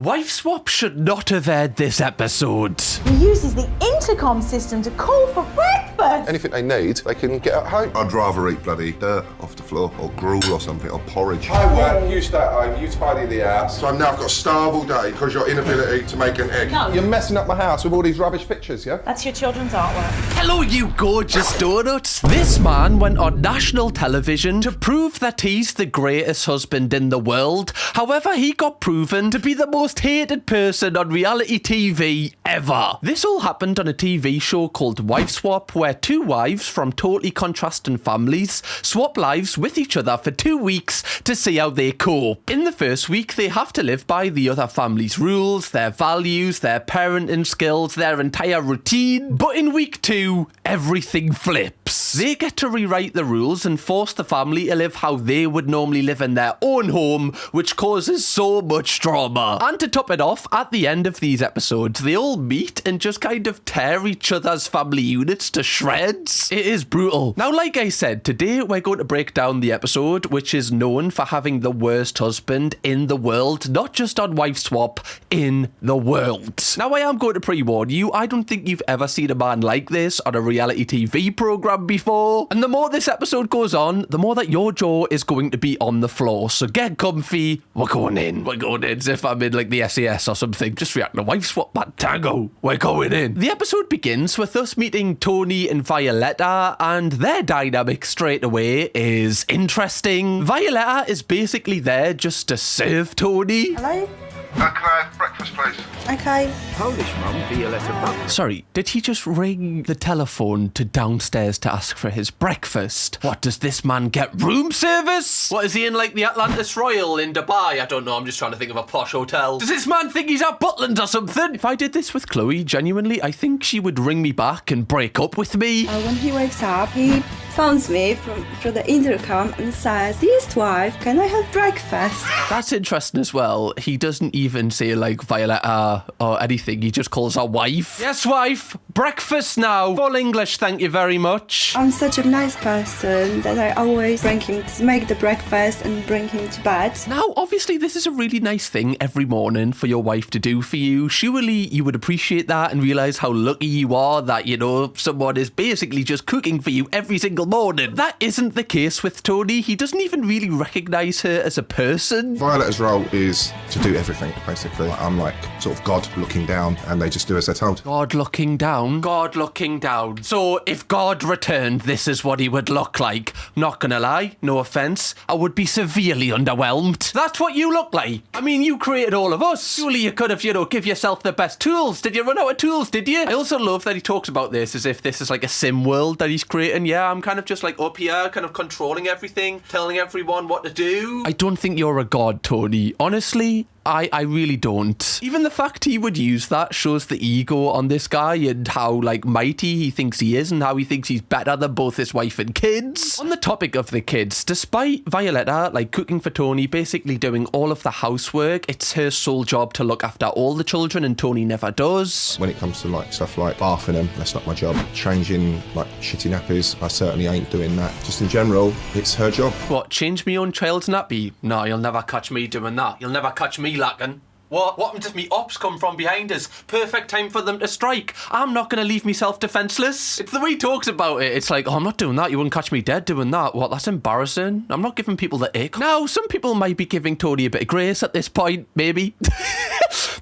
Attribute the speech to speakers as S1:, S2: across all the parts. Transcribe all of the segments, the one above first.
S1: Wife Swap should not have aired this episode.
S2: He uses the intercom system to call for breakfast.
S3: Anything they need, they can get at home.
S4: I'd rather eat bloody dirt off the floor, or gruel or something, or porridge.
S3: I work, you stay at home, you tidy the house.
S4: So now I've got to starve all day because your inability to make an egg.
S2: No.
S3: You're messing up my house with all these rubbish pictures, yeah?
S2: That's your children's artwork.
S1: Hello, you gorgeous donuts. This man went on national television to prove that he's the greatest husband in the world. However, he got proven to be the most hated person on reality TV ever. This all happened on a TV show called Wife Swap, where two wives from totally contrasting families swap lives with each other for 2 weeks to see how they cope. In the first week, they have to live by the other family's rules, their values, their parenting skills, their entire routine. But in week 2, everything flips. They get to rewrite the rules and force the family to live how they would normally live in their own home, which causes so much drama. And to top it off, at the end of these episodes, they all meet and just kind of tear each other's family units to shreds. It is brutal. Now, like I said, today we're going to break down the episode, which is known for having the worst husband in the world, not just on Wife Swap, in the world. Now, I am going to pre-warn you, I don't think you've ever seen a man like this on a reality TV program before. And the more this episode goes on, the more that your jaw is going to be on the floor. So get comfy, we're going in. We're going in as if I'm in like the SAS or something. Just react to Wife Swap, man. Tango, we're going in. The episode begins with us meeting Tony and Violeta, and their dynamic straight away is interesting. Violeta is basically there just to serve Tony.
S2: Hello?
S4: Can I have breakfast, please?
S2: Okay.
S5: Polish mum, Violeta.
S1: Sorry, did he just ring the telephone to downstairs to ask for his breakfast? What, does this man get room service? What, is he in like the Atlantis Royal in Dubai? I don't know, I'm just trying to think of a posh hotel. Does this man think he's at Butland or something? If I did this with Chloe, genuinely, I think she would ring me back and break up with me.
S6: When he wakes up, he phones me through the intercom and says, "Dearest wife, can I have breakfast?"
S1: That's interesting as well. He doesn't even say like Violeta or anything. He just calls her wife. Yes, wife. Breakfast now. Full English, thank you very much.
S6: I'm such a nice person that I always bring him to make the breakfast and bring him to bed.
S1: Now, obviously, this is a really nice thing every morning for your wife to do for you. Surely you would appreciate that and realise how lucky you are that, you know, someone is basically just cooking for you every single morning. That isn't the case with Tony. He doesn't even really recognise her as a person.
S4: Violeta's role is to do everything, basically. I'm like sort of God looking down, and they just do as they're told.
S1: God looking down. God looking down. So if God returned, this is what he would look like. Not gonna lie, no offence, I would be severely underwhelmed. That's what you look like. I mean, you created all of us. Surely you could have, you know, give yourself the best tools. Did you run out of tools, did you? I also love that he talks about this as if this is like a sim world that he's creating. Yeah, I'm kind of just like up here, kind of controlling everything, telling everyone what to do. I don't think you're a god, Tony. Honestly, I really don't. Even the fact he would use that shows the ego on this guy and how, like, mighty he thinks he is and how he thinks he's better than both his wife and kids. On the topic of the kids, despite Violeta, like, cooking for Tony, basically doing all of the housework, it's her sole job to look after all the children, and Tony never does.
S4: When it comes to like stuff like bathing them, that's not my job. Changing like shitty nappies, I certainly ain't doing that. Just in general, it's her job.
S1: What, change me own child's nappy? No, you'll never catch me doing that. You'll never catch me lacking. What happens if me ops come from behind us? Perfect time for them to strike. I'm not going to leave myself defenceless. It's the way he talks about it. It's like, oh, I'm not doing that. You wouldn't catch me dead doing that. What, that's embarrassing. I'm not giving people the ick. Now, some people might be giving Tony a bit of grace at this point, maybe.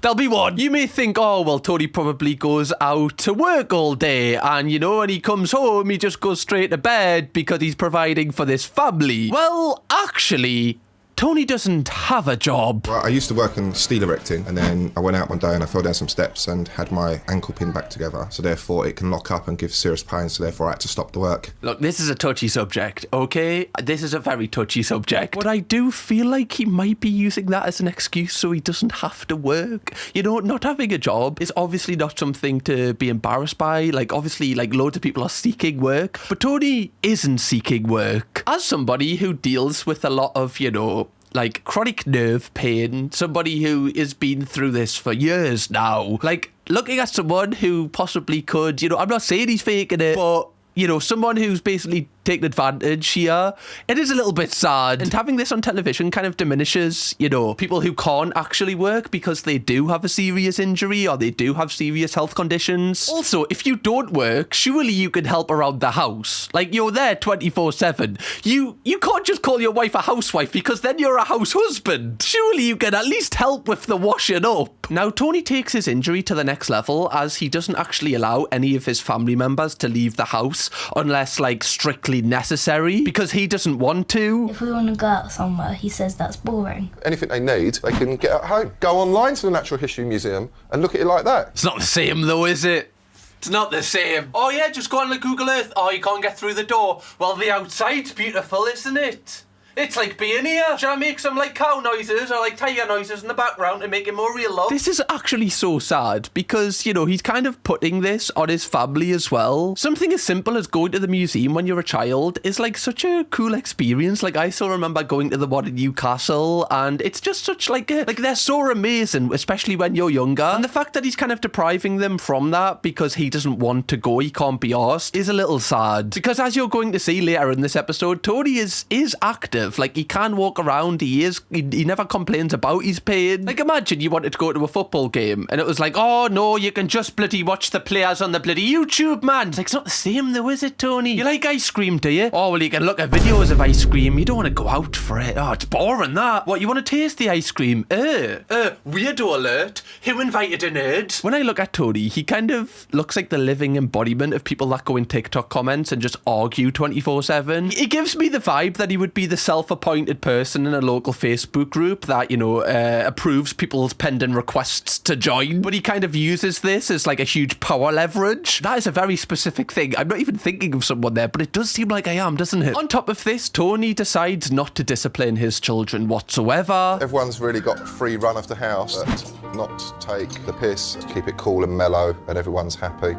S1: There'll be one. You may think, oh, well, Tony probably goes out to work all day and, you know, when he comes home, he just goes straight to bed because he's providing for this family. Well, actually, Tony doesn't have a job.
S4: Well, I used to work in steel erecting, and then I went out one day and I fell down some steps and had my ankle pinned back together. So therefore it can lock up and give serious pain, so therefore I had to stop the work.
S1: Look, this is a touchy subject, okay? This is a very touchy subject. But I do feel like he might be using that as an excuse so he doesn't have to work. You know, not having a job is obviously not something to be embarrassed by. Like, obviously, like, loads of people are seeking work. But Tony isn't seeking work. As somebody who deals with a lot of, you know, like chronic nerve pain, somebody who has been through this for years now, like looking at someone who possibly could, you know, I'm not saying he's faking it, but, you know, someone who's basically taking advantage here. It is a little bit sad, and having this on television kind of diminishes, you know, people who can't actually work because they do have a serious injury or they do have serious health conditions. Also, if you don't work, surely you can help around the house. Like, you're there 24/7. You can't just call your wife a housewife because then you're a house husband. Surely you can at least help with the washing up. Now, Tony takes his injury to the next level as he doesn't actually allow any of his family members to leave the house unless, like, strictly necessary, because he doesn't want to.
S7: If we want to go out somewhere, he says that's boring.
S3: Anything they need, they can get at home. Go online to the Natural History Museum and look at it like that.
S1: It's not the same though, is it? It's not the same. Oh yeah, just go on the Google Earth. Oh, you can't get through the door. Well, the outside's beautiful, isn't it? It's like being here. Should I make some like cow noises or like tiger noises in the background to make it more real, love? This is actually so sad because, you know, he's kind of putting this on his family as well. Something as simple as going to the museum when you're a child is like such a cool experience. Like, I still remember going to the one in Newcastle, and it's just such like they're so amazing, especially when you're younger. And the fact that he's kind of depriving them from that because he doesn't want to go, he can't be arsed, is a little sad. Because as you're going to see later in this episode, Tony is active. Like, he can walk around, he never complains about his pain. Like, imagine you wanted to go to a football game and it was like, oh no, you can just bloody watch the players on the bloody YouTube, man. It's like, it's not the same though, is it, Tony? You like ice cream, do you? Oh, well, you can look at videos of ice cream. You don't want to go out for it. Oh, it's boring, that. What, you want to taste the ice cream? Weirdo alert. Who invited a nerd? When I look at Tony, he kind of looks like the living embodiment of people that go in TikTok comments and just argue 24/7. He gives me the vibe that he would be the self-appointed person in a local Facebook group that, you know, approves people's pending requests to join, but he kind of uses this as like a huge power leverage. That is a very specific thing. I'm not even thinking of someone there, but it does seem like I am, doesn't it? On top of this, Tony decides not to discipline his children whatsoever.
S3: Everyone's really got free run of the house, but not take the piss, keep it cool and mellow, and everyone's happy.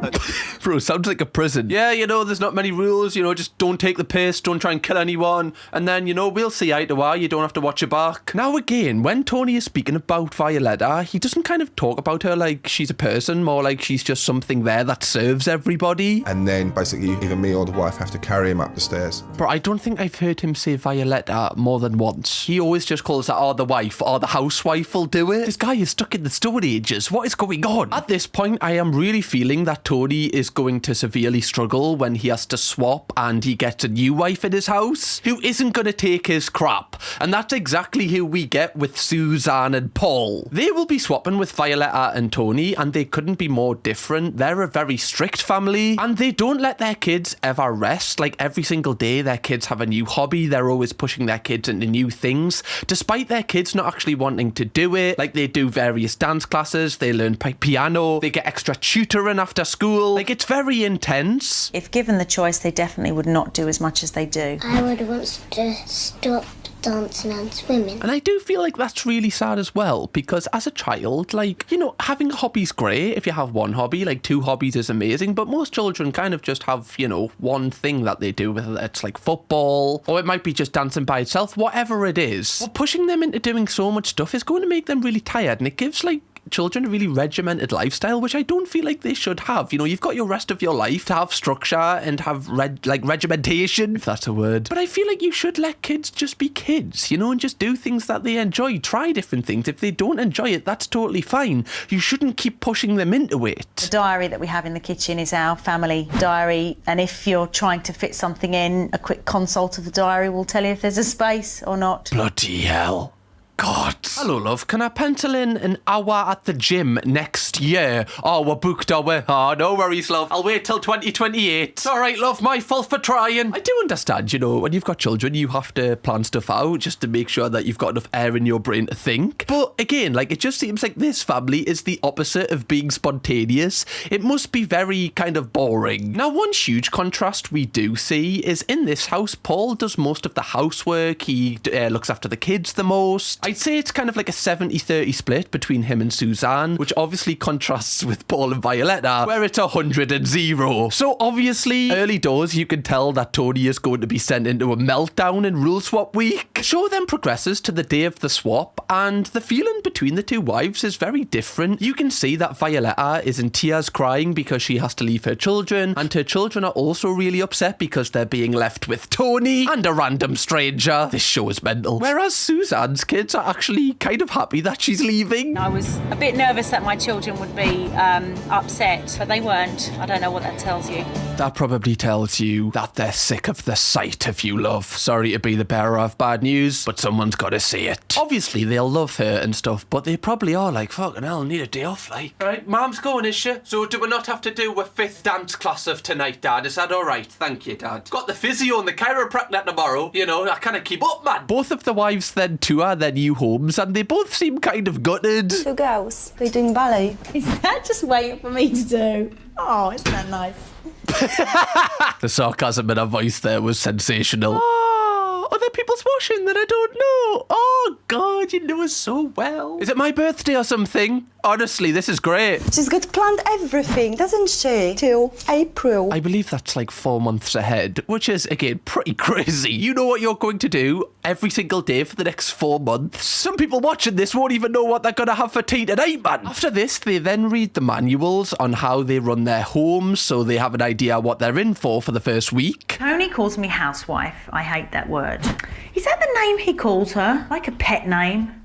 S1: Bro, sounds like a prison. Yeah, you know, there's not many rules, you know, just don't take the piss, don't try and kill anyone, and then, you know, we'll see eye to eye, you don't have to watch your back. Now again, when Tony is speaking about Violeta, he doesn't kind of talk about her like she's a person, more like she's just something there that serves everybody.
S4: And then basically either me or the wife have to carry him up the stairs.
S1: But I don't think I've heard him say Violeta more than once. He always just calls her, oh, the wife, or the housewife will do it. This guy is stuck in the Stone Ages. What is going on? At this point, I am really feeling that Tony is going to severely struggle when he has to swap and he gets a new wife in his house who isn't going to take his crap. And that's exactly who we get with Suzanne and Paul. They will be swapping with Violeta and Tony, and they couldn't be more different. They're a very strict family, and they don't let their kids ever rest. Like, every single day, their kids have a new hobby. They're always pushing their kids into new things, despite their kids not actually wanting to do it. Like, they do various dance classes, they learn piano, they get extra tutoring after school. Like, it's very intense.
S8: If given the choice, they definitely would not do as much as they do.
S7: I would want to stop dancing and swimming.
S1: And I do feel like that's really sad as well, because as a child, like, you know, having a hobby's great if you have one hobby. Like, 2 hobbies is amazing, but most children kind of just have, you know, one thing that they do, whether it's like football or it might be just dancing by itself, whatever it is. But pushing them into doing so much stuff is going to make them really tired, and it gives like children a really regimented lifestyle, which I don't feel like they should have. You know, you've got your rest of your life to have structure and have regimentation, if that's a word. But I feel like you should let kids just be kids, you know, and just do things that they enjoy. Try different things. If they don't enjoy it, that's totally fine. You shouldn't keep pushing them into it.
S8: The diary that we have in the kitchen is our family diary, and if you're trying to fit something in, a quick consult of the diary will tell you if there's a space or not.
S1: Bloody hell. God. Hello, love. Can I pencil in an hour at the gym next year? Oh, we're booked, are we? Oh, no worries, love. I'll wait till 2028. It's all right, love. My fault for trying. I do understand, you know, when you've got children, you have to plan stuff out just to make sure that you've got enough air in your brain to think. But again, like, it just seems like this family is the opposite of being spontaneous. It must be very kind of boring. Now, one huge contrast we do see is in this house, Paul does most of the housework. He looks after the kids the most. I'd say it's kind of like a 70-30 split between him and Suzanne, which obviously contrasts with Paul and Violeta, where it's 100 and 0. So obviously, early doors, you can tell that Tony is going to be sent into a meltdown in rule swap week. The show then progresses to the day of the swap, and the feeling between the two wives is very different. You can see that Violeta is in tears crying because she has to leave her children, and her children are also really upset because they're being left with Tony and a random stranger. This show is mental. Whereas Suzanne's kids are actually kind of happy that she's leaving.
S8: I was a bit nervous that my children would be upset, but they weren't. I don't know what that tells you.
S1: That probably tells you that they're sick of the sight of you, love. Sorry to be the bearer of bad news, but someone's got to see it. Obviously, they'll love her and stuff, but they probably are like, fucking hell, I need a day off, like. Right, Mum's going, is she? So do we not have to do a 5th dance class of tonight, Dad? Is that all right? Thank you, Dad. Got the physio and the chiropractor tomorrow. You know, I can't keep up, man. Both of the wives then tour their new homes, and they both seem kind of gutted.
S6: Two girls, they're doing ballet.
S2: Is that just waiting for me to do? Oh, isn't that nice?
S1: The sarcasm in her voice there was sensational. Oh, other people's washing that I don't know. Oh, God, you know us so well. Is it my birthday or something? Honestly, this is great.
S6: She's got planned everything, doesn't she? Till April.
S1: I believe that's like 4 months ahead, which is, again, pretty crazy. You know what you're going to do every single day for the next 4 months. Some people watching this won't even know what they're going to have for tea tonight, man. After this, they then read the manuals on how they run their homes, so they have an idea what they're in for the first week.
S8: Tony calls me housewife. I hate that word. Is that the name he calls her? Like a pet name?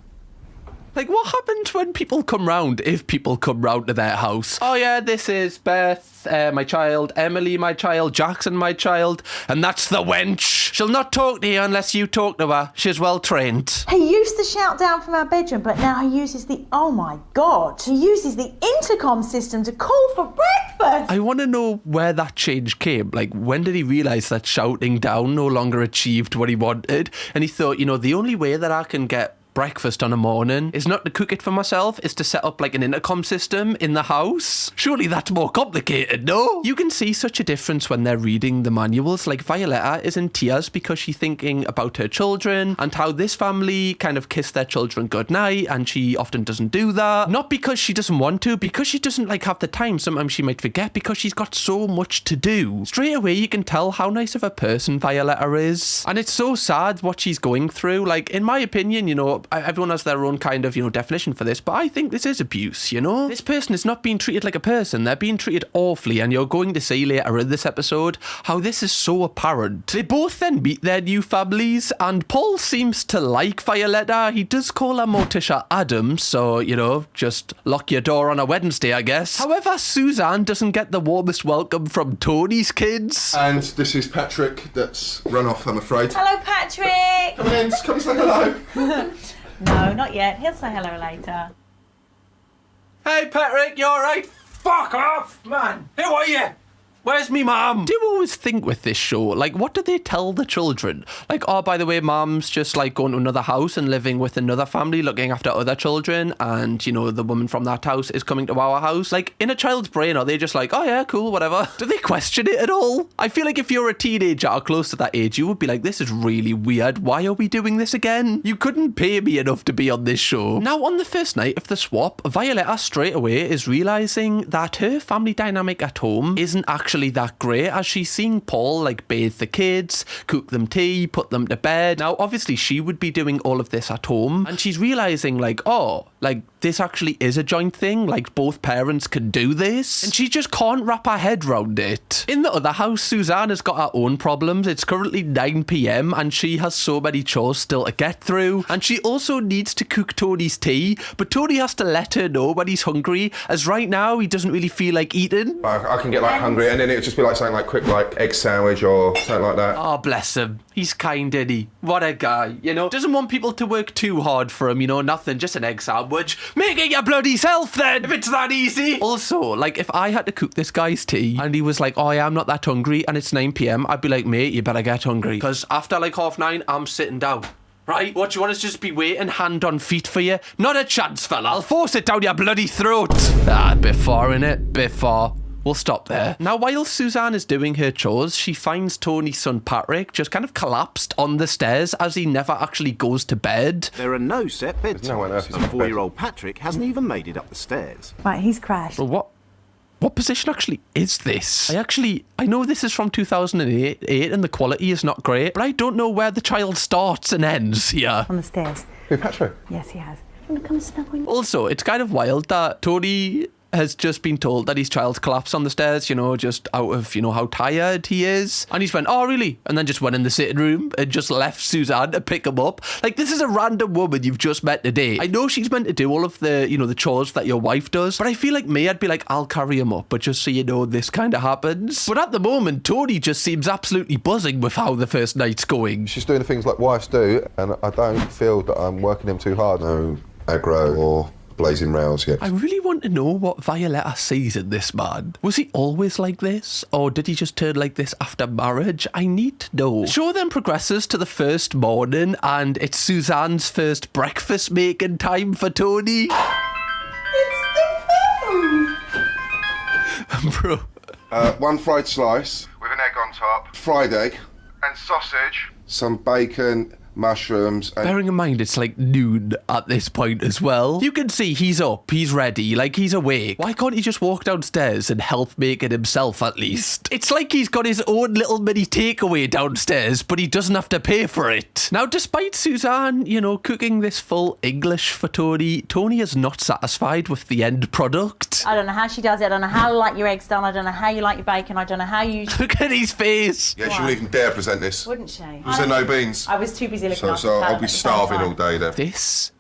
S1: Like, what happens when people come round, if people come round to their house? Oh, yeah, this is Beth, my child, Emily, my child, Jackson, my child, and that's the wench. She'll not talk to you unless you talk to her. She's well trained.
S2: He used to shout down from our bedroom, but now he uses oh my God, he uses the intercom system to call for breakfast.
S1: I want to know where that change came. Like, when did he realise that shouting down no longer achieved what he wanted? And he thought, you know, the only way that I can get breakfast on a morning is not to cook it for myself, is to set up like an intercom system in the house. Surely that's more complicated, no? You can see such a difference when they're reading the manuals. Like, Violeta is in tears because she's thinking about her children and how this family kind of kiss their children goodnight, and she often doesn't do that. Not because she doesn't want to, because she doesn't like have the time. Sometimes she might forget because she's got so much to do. Straight away you can tell how nice of a person Violeta is, and it's so sad what she's going through. Like, in my opinion, you know, everyone has their own kind of, you know, definition for this, but I think this is abuse, you know? This person is not being treated like a person. They're being treated awfully, and you're going to see later in this episode how this is so apparent. They both then meet their new families, and Paul seems to like Violeta. He does call her Morticia Adams, so, you know, just lock your door on a Wednesday, I guess. However, Suzanne doesn't get the warmest welcome from Tony's kids.
S4: And this is Patrick that's run off, I'm afraid.
S2: Hello, Patrick.
S4: Come in, come say hello.
S8: No, not yet. He'll say hello later.
S1: Hey, Patrick, you alright? Fuck off, man. Who are you? Where's me mum? Do you always think with this show, like, what do they tell the children? Like, oh, by the way, mum's just, like, going to another house and living with another family, looking after other children, and, you know, the woman from that house is coming to our house. Like, in a child's brain, are they just like, oh, yeah, cool, whatever? Do they question it at all? I feel like if you're a teenager or close to that age, you would be like, this is really weird. Why are we doing this again? You couldn't pay me enough to be on this show. Now, on the first night of the swap, Violeta straight away is realising that her family dynamic at home isn't actually that great, as she's seeing Paul like bathe the kids, cook them tea, put them to bed. Now obviously she would be doing all of this at home, and she's realising like, oh, like this actually is a joint thing, like both parents can do this, and she just can't wrap her head around it. In the other house, Suzanne has got her own problems. It's currently 9 PM and she has so many chores still to get through, and she also needs to cook Tony's tea, but Tony has to let her know when he's hungry, as right now he doesn't really feel like eating.
S4: I can get like hungry, and then it'll just be like something like quick, like egg sandwich or something like that.
S1: Oh, bless him. He's kind, isn't he? What a guy, you know? Doesn't want people to work too hard for him, you know? Nothing, just an egg sandwich. Make it your bloody self then, if it's that easy. Also, like, if I had to cook this guy's tea and he was like, oh, yeah, I'm not that hungry, and it's 9 PM, I'd be like, mate, you better get hungry. Because after like 9:30, I'm sitting down. Right? What, do you want us to just be waiting hand on feet for you? Not a chance, fella. I'll force it down your bloody throat. Ah, bit far, innit? Bit far. We'll stop there. Now, while Suzanne is doing her chores, she finds Tony's son Patrick just kind of collapsed on the stairs as he never actually goes to bed.
S5: There are no set bedtimes.
S3: no one else is
S5: and
S3: in bed.
S5: 4-year-old Patrick hasn't even made it up the stairs.
S2: Right, he's crashed.
S1: Well, what position actually is this? I know this is from 2008 and the quality is not great, but I don't know where the child starts and ends here.
S2: On the stairs.
S3: Who, Patrick?
S2: Yes, he has. I'm gonna come snuggle you.
S1: Also, it's kind of wild that Tony has just been told that his child collapsed on the stairs, just out of, how tired he is. And he's went, oh, really? And then just went in the sitting room and just left Suzanne to pick him up. Like, this is a random woman you've just met today. I know she's meant to do all of the, the chores that your wife does, but I feel like me, I'd be like, I'll carry him up, but just so you know, this kind of happens. But at the moment, Tony just seems absolutely buzzing with how the first night's going.
S3: She's doing the things like wives do, and I don't feel that I'm working him too hard. No aggro or blazing rows yet.
S1: I really want to know what Violeta sees in this man. Was he always like this? Or did he just turn like this after marriage? I need to know. The show then progresses to the first morning and it's Suzanne's first breakfast making time for Tony. Bro.
S4: One fried slice with an egg on top, fried egg and sausage, some bacon, mushrooms and...
S1: Bearing in mind it's like noon at this point as well. You can see he's up, he's ready, like he's awake. Why can't he just walk downstairs and help make it himself at least? It's like he's got his own little mini takeaway downstairs, but he doesn't have to pay for it. Now, despite Suzanne, cooking this full English for Tony, Tony is not satisfied with the end product.
S8: I don't know how she does it. I don't know how you like your eggs done. I don't know how you like your bacon. I don't know how you...
S1: Look at his face.
S4: Yeah, she wouldn't even dare present this.
S8: Wouldn't she?
S4: Was there no beans?
S8: I was too busy looking after
S4: So
S8: the
S4: I'll be starving all day then.
S1: This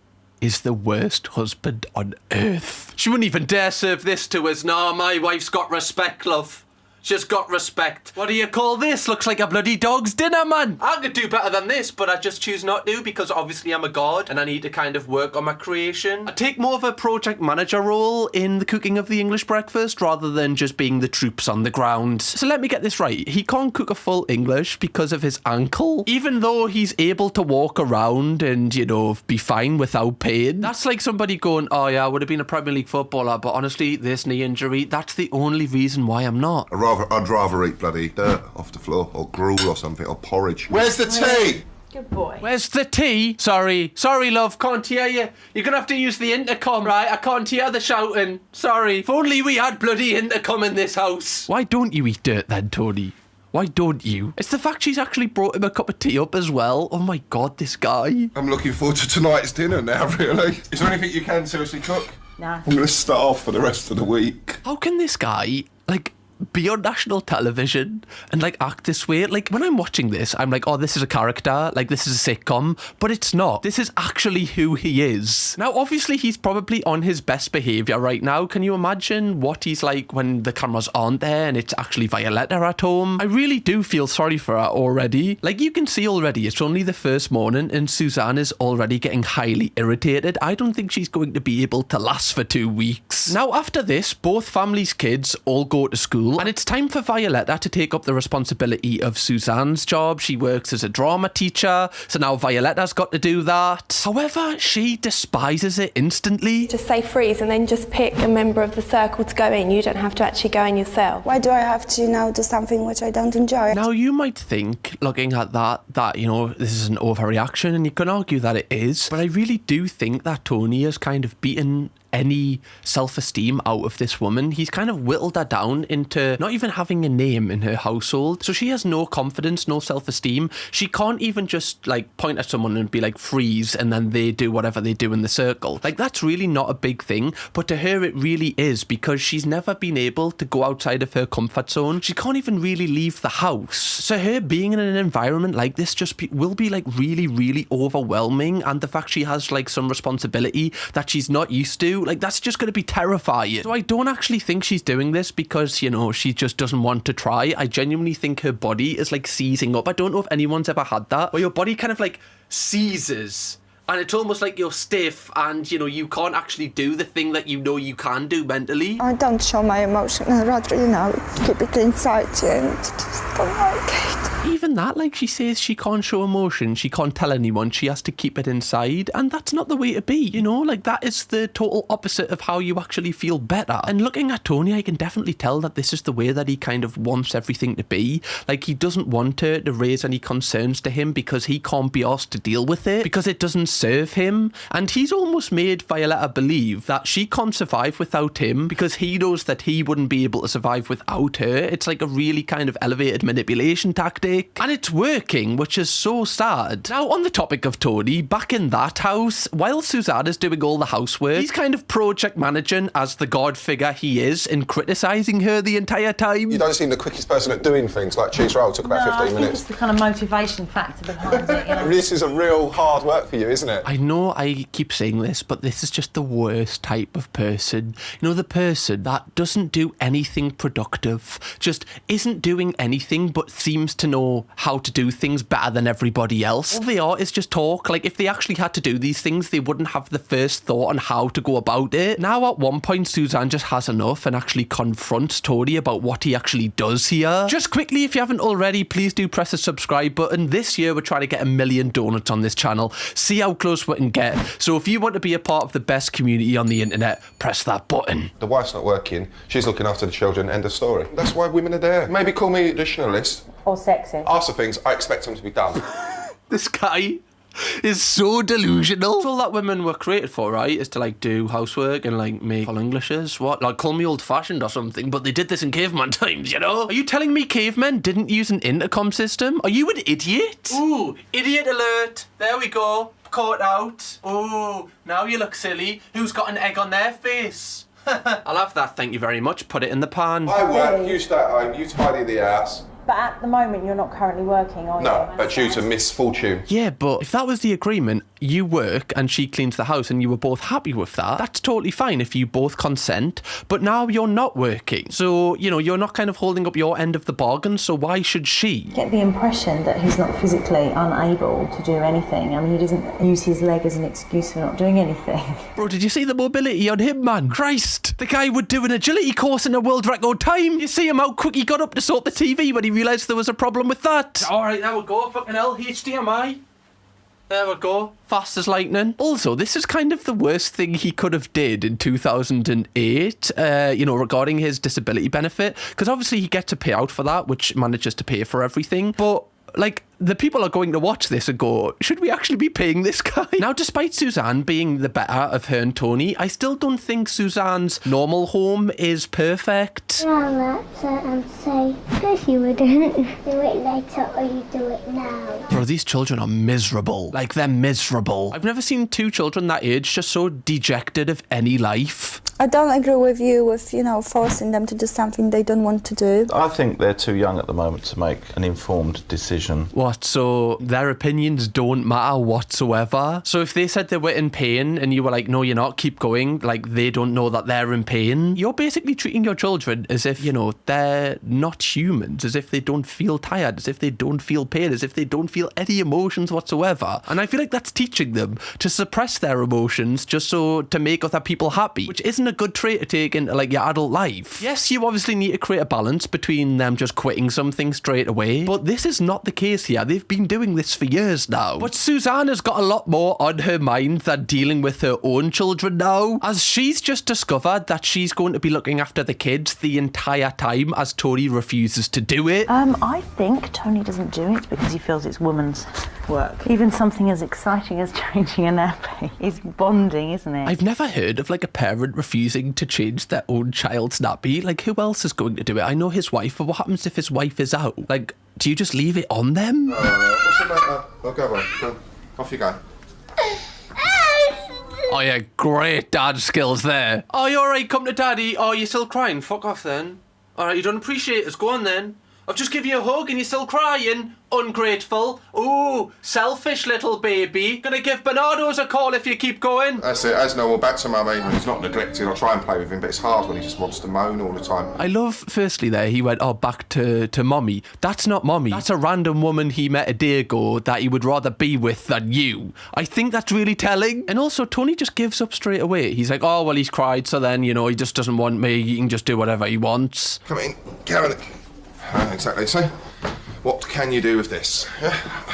S1: is the worst husband on earth. She wouldn't even dare serve this to us. Nah, my wife's got respect, love. She's got respect. What do you call this? Looks like a bloody dog's dinner, man. I could do better than this, but I just choose not to because obviously I'm a god and I need to kind of work on my creation. I take more of a project manager role in the cooking of the English breakfast rather than just being the troops on the ground. So let me get this right. He can't cook a full English because of his ankle, even though he's able to walk around and, be fine without pain. That's like somebody going, oh yeah, I would have been a Premier League footballer, but honestly, this knee injury, that's the only reason why I'm not.
S4: I'd rather eat bloody dirt off the floor or gruel or something or porridge. Where's the tea?
S8: Good boy.
S1: Where's the tea? Sorry, love, can't hear you. You're gonna have to use the intercom, right? I can't hear the shouting. Sorry. If only we had bloody intercom in this house. Why don't you eat dirt then, Tony? Why don't you? It's the fact she's actually brought him a cup of tea up as well. Oh my God, this guy.
S4: I'm looking forward to tonight's dinner now, really. Is there anything you can seriously cook?
S8: Nah.
S4: I'm going to starve for the rest of the week.
S1: How can this guy, be on national television and act this way? When I'm watching this, I'm like, oh, this is a character, this is a sitcom, but it's not. This is actually who he is. Now, obviously, he's probably on his best behaviour right now. Can you imagine what he's like when the cameras aren't there and it's actually Violeta at home? I really do feel sorry for her already. You can see already, it's only the first morning and Suzanne is already getting highly irritated. I don't think she's going to be able to last for 2 weeks. Now, after this, both families' kids all go to school. And it's time for Violeta to take up the responsibility of Suzanne's job. She works as a drama teacher, so now Violeta's got to do that. However, she despises it instantly.
S9: Just say freeze and then just pick a member of the circle to go in. You don't have to actually go in yourself.
S6: Why do I have to now do something which I don't enjoy?
S1: Now, you might think, looking at that, this is an overreaction, and you can argue that it is, but I really do think that Tony has kind of beaten any self-esteem out of this woman. He's kind of whittled her down into not even having a name in her household. So she has no confidence, no self-esteem. She can't even just point at someone and be like, freeze, and then they do whatever they do in the circle. That's really not a big thing, but to her it really is, because she's never been able to go outside of her comfort zone. She can't even really leave the house. So her being in an environment like this just will be really, really overwhelming, and the fact she has some responsibility that she's not used to, that's just going to be terrifying. So I don't actually think she's doing this because, she just doesn't want to try. I genuinely think her body is seizing up. I don't know if anyone's ever had that, where your body kind of seizes. And it's almost like you're stiff and, you can't actually do the thing that you can do mentally.
S6: I don't show my emotion. I'd rather, keep it inside and just don't like it.
S1: even that, like, she says she can't show emotion, she can't tell anyone, she has to keep it inside, and that's not the way to be, you know? Like, that is the total opposite of how you actually feel better. And looking at Tony, I can definitely tell that this is the way that he kind of wants everything to be. Like, he doesn't want her to raise any concerns to him because he can't be asked to deal with it, because it doesn't serve him. And he's almost made Violeta believe that she can't survive without him because he knows that he wouldn't be able to survive without her. It's like a really kind of elevated manipulation tactic. And it's working, which is so sad. Now, on the topic of Tony, back in that house, while Suzanne is doing all the housework, he's kind of project managing as the god figure he is and criticising her the entire time.
S3: You don't seem the quickest person at doing things, like cheese roll took about 15
S8: I think
S3: minutes.
S8: it's the kind of motivation factor behind it, you know?
S3: This is a real hard work for you, isn't it?
S1: I know I keep saying this, but this is just the worst type of person. You know, the person that doesn't do anything productive, just isn't doing anything but seems to know how to do things better than everybody else. All they are is just talk. Like, if they actually had to do these things, they wouldn't have the first thought on how to go about it. Now, at one point, Suzanne just has enough and actually confronts Tony about what he actually does here. Just quickly, if you haven't already, please do press the subscribe button. This year, we're trying to get 1 million donuts on this channel. See how close we can get. So if you want to be a part of the best community on the internet, press that button.
S3: The wife's not working, she's looking after the children, end of story. That's why women are there. Maybe call me traditionalist.
S2: Or sexist.
S3: Ask for things, I expect them to be done.
S1: This guy is so delusional. That's all that women were created for, right? Is to, like, do housework and, like, make full Englishes. What? Like, call me old-fashioned or something, but they did this in caveman times, you know? Are you telling me cavemen didn't use an intercom system? Are you an idiot? Ooh, idiot alert. There we go. Caught out. Ooh, now you look silly. Who's got an egg on their face? I'll have that, thank you very much. Put it in the pan.
S3: I work, you stay at home, you tidy the house.
S2: But at the moment, you're not currently working, are you?
S3: No, but due to misfortune.
S1: Yeah, but if that was the agreement, you work and she cleans the house and you were both happy with that, that's totally fine if you both consent. But now you're not working. So, you know, you're not kind of holding up your end of the bargain, so why should she?
S2: Get the impression that he's not physically unable to do anything. I mean, he doesn't use his leg as an excuse for not doing anything.
S1: Bro, did you see the mobility on him, man? Christ! The guy would do an agility course in a world record time. You see him how quick he got up to sort the TV when he realised there was a problem with that. Alright, there we go. Fucking hell, HDMI. There we go. Fast as lightning. Also, this is kind of the worst thing he could have did in 2008, you know, regarding his disability benefit. Because obviously he gets a payout for that, which manages to pay for everything. But, like, the people are going to watch this and go, should we actually be paying this guy? Now, despite Suzanne being the better of her and Tony, I still don't think Suzanne's normal home is perfect.
S7: Well, that's it and say, because you wouldn't do it later or you do it now.
S1: Bro, these children are miserable. Like, they're miserable. I've never seen two children that age just so dejected of any life.
S6: I don't agree with you with, you know, forcing them to do something they don't want to do.
S10: I think they're too young at the moment to make an informed decision.
S1: What, so their opinions don't matter whatsoever? So if they said they were in pain and you were like, no, you're not, keep going, like they don't know that they're in pain, you're basically treating your children as if, you know, they're not humans, as if they don't feel tired, as if they don't feel pain, as if they don't feel any emotions whatsoever. And I feel like that's teaching them to suppress their emotions just so to make other people happy, which isn't a good trait to take into, like, your adult life. Yes, you obviously need to create a balance between them just quitting something straight away, but this is not the case here. They've been doing this for years now. But Suzanne has got a lot more on her mind than dealing with her own children now, as she's just discovered that she's going to be looking after the kids the entire time as Tony refuses to do it.
S8: I think Tony doesn't do it because he feels it's woman's work. Even something as exciting as changing a nappy is bonding, isn't it?
S1: I've never heard of, like, a parent refusing to change their own child's nappy. Like, who else is going to do it? I know his wife, but what happens if his wife is out? Like, do you just leave it on them?
S3: What's the matter? Oh, go on. Go. Off you go.
S1: Oh yeah, great dad skills there. Oh, you alright? Come to daddy. Oh, you're still crying? Fuck off then. Alright, you don't appreciate us. Go on then. I've just given you a hug and you're still crying. Ungrateful. Ooh, selfish little baby. Gonna give Bernardo's a call if you keep going.
S3: That's it, as normal, back to mummy. He's not neglected, I'll try and play with him, but it's hard when he just wants to moan all the time.
S1: I love, firstly there, he went, oh, back to mommy. That's not mommy. That's a random woman he met a day ago that he would rather be with than you. I think that's really telling. And also, Tony just gives up straight away. He's like, oh, well, he's cried, so then, you know, he just doesn't want me. He can just do whatever he wants.
S3: Come in, Karen. Exactly, so what
S4: can you do with this?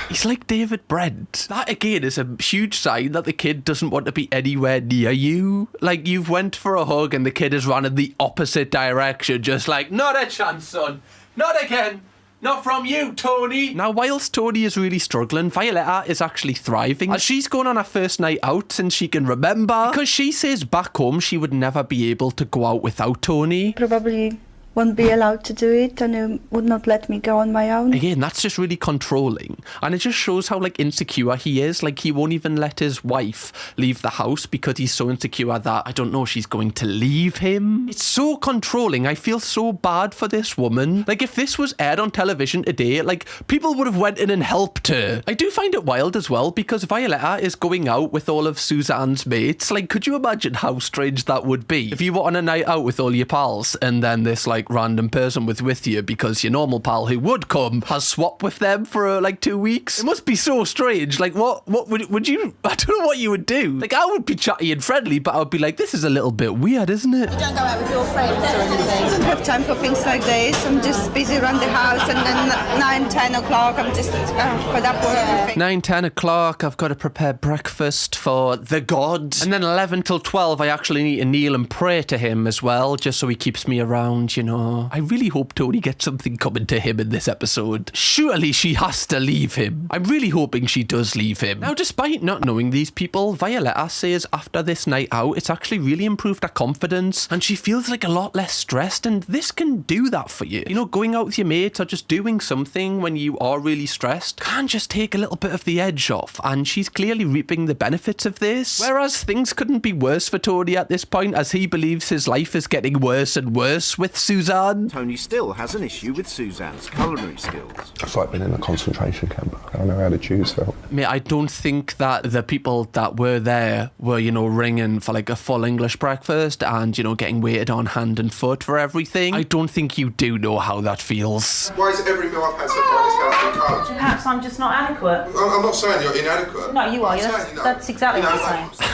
S1: He's like David Brent. That again is a huge sign that the kid doesn't want to be anywhere near you. Like, you've went for a hug and the kid has run in the opposite direction, just like, not a chance, son. Not again. Not from you, Tony. Now, whilst Tony is really struggling, Violeta is actually thriving. As she's going on her first night out since she can remember. Because she says back home she would never be able to go out without Tony.
S6: Probably won't be allowed to do it and would not let me go on my own.
S1: Again, that's just really controlling. And it just shows how, like, insecure he is. Like, he won't even let his wife leave the house because he's so insecure that, I don't know, she's going to leave him. It's so controlling. I feel so bad for this woman. Like, if this was aired on television today, like, people would have went in and helped her. I do find it wild as well because Violeta is going out with all of Suzanne's mates. Like, could you imagine how strange that would be? If you were on a night out with all your pals and then this, like, random person was with you because your normal pal who would come has swapped with them for like 2 weeks. It must be so strange. Like, what would you, I don't know what you would do. Like, I would be chatty and friendly, but I would be like, this is a little bit weird, isn't it?
S6: You don't go out with your friends or anything? I don't have time for things like this. I'm just busy around the house, and then 9, 10 o'clock I'm just fed up with everything.
S1: 9, 10 o'clock, I've got to prepare breakfast for the gods. And then 11 till 12, I actually need to kneel and pray to him as well, just so he keeps me around, you know. I really hope Tony gets something coming to him in this episode. Surely she has to leave him. I'm really hoping she does leave him. Now, despite not knowing these people, Violeta says after this night out, it's actually really improved her confidence and she feels like a lot less stressed, and this can do that for you. You know, going out with your mates or just doing something when you are really stressed can just take a little bit of the edge off, and she's clearly reaping the benefits of this. Whereas things couldn't be worse for Tony at this point, as he believes his life is getting worse and worse with Suzanne.
S5: Tony still has an issue with Suzanne's culinary skills.
S3: It's like being in a concentration camp. I don't know how the Jews felt.
S1: Mate, I don't think that the people that were there were, you know, ringing for like a full English breakfast and, you know, getting waited on hand and foot for everything. I don't think you do know how that feels.
S4: Why is every meal I've had so far in this house been cold?
S8: Perhaps I'm just not adequate.
S4: I'm not saying you're inadequate.
S8: No, you are.
S4: I'm saying, you know,
S8: That's exactly what I'm saying.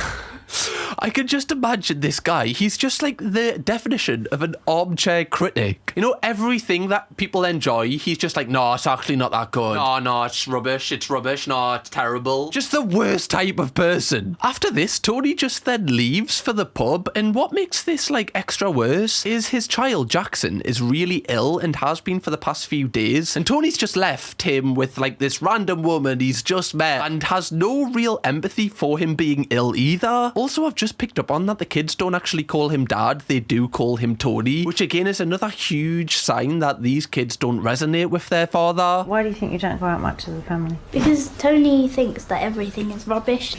S1: I can just imagine this guy. He's just like the definition of an armchair critic. You know, everything that people enjoy, he's just like, no, it's actually not that good. No, it's rubbish. No, it's terrible. Just the worst type of person. After this, Tony just then leaves for the pub, and what makes this like extra worse is his child, Jackson, is really ill and has been for the past few days, and Tony's just left him with like this random woman he's just met and has no real empathy for him being ill either. Also, I've just picked up on that the kids don't actually call him dad, they do call him Tony, which again is another huge sign that these kids don't resonate with their father.
S8: Why do you think you don't go out much as a family?
S7: Because Tony thinks that everything is rubbish.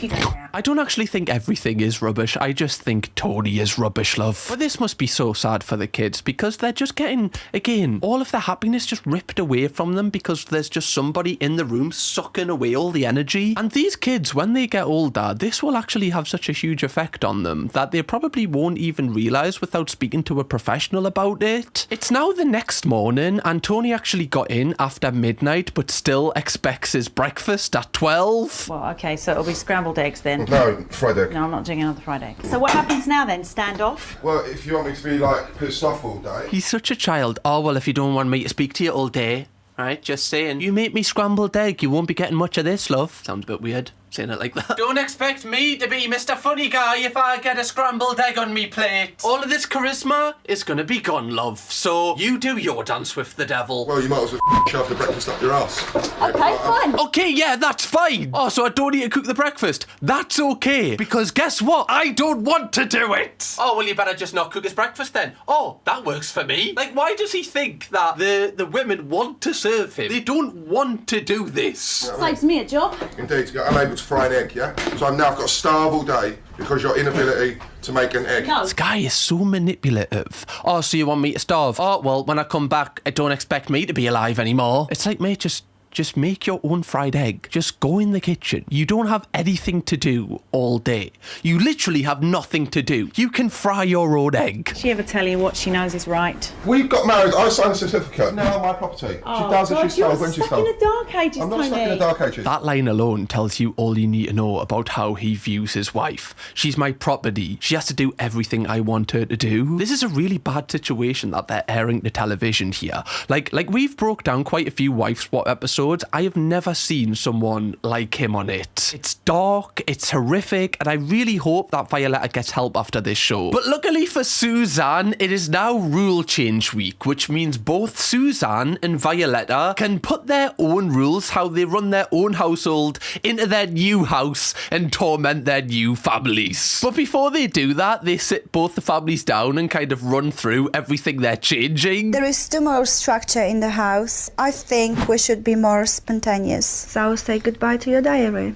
S1: I don't actually think everything is rubbish, I just think Tony is rubbish, love. But this must be so sad for the kids because they're just getting, again, all of their happiness just ripped away from them because there's just somebody in the room sucking away all the energy. And these kids, when they get older, this will actually have such a huge effect on them that they probably won't even realise without speaking to a professional about it. It's now the next morning and Tony actually got in after midnight but still expects his breakfast at 12.
S8: Well, okay, so it'll be scrambled eggs then.
S4: No, fried egg.
S8: No, I'm not doing another fried egg. So what happens now then? Stand off?
S4: Well, if you want me to be like pissed off all day.
S1: He's such a child. Oh, well, if you don't want me to speak to you all day, right, just saying. You make me scrambled egg, you won't be getting much of this, love. Sounds a bit weird, saying it like that. Don't expect me to be Mr. Funny Guy if I get a scrambled egg on me plate. All of this charisma is gonna be gone, love. So you do your dance with the devil.
S4: Well, you might as well shove the breakfast up your ass.
S8: Okay, fine.
S1: Okay, yeah, that's fine. Oh, so I don't need to cook the breakfast. That's okay, because guess what? I don't want to do it. Oh, well, you better just not cook his breakfast then. Oh, that works for me. Like, why does he think that the women want to serve him? They don't want to do this.
S8: Saves me a job.
S4: Indeed, I'm able to fry an egg, yeah? So I've now got to starve all day because your inability to make an egg.
S8: No.
S1: This guy is so manipulative. Oh, so you want me to starve? Oh, well, when I come back, don't expect me to be alive anymore. It's like, mate, just just make your own fried egg. Just go in the kitchen. You don't have anything to do all day. You literally have nothing to do. You can fry your own egg.
S8: Does she ever tell you what she knows is right?
S4: We got married, I signed a certificate. Now on my property. She does as she's told when she's told.
S2: You're stuck in the dark ages,
S4: I'm not stuck in the dark ages.
S1: That line alone tells you all you need to know about how he views his wife. She's my property. She has to do everything I want her to do. This is a really bad situation that they're airing to television here. Like we've broke down quite a few wife swap episodes. I have never seen someone like him on it. It's dark, it's horrific, and I really hope that Violeta gets help after this show. But luckily for Suzanne, it is now rule change week, which means both Suzanne and Violeta can put their own rules, how they run their own household, into their new house and torment their new families. But before they do that, they sit both the families down and kind of run through everything they're changing.
S6: There is too much structure in the house. I think we should be more spontaneous. So say goodbye to your diary.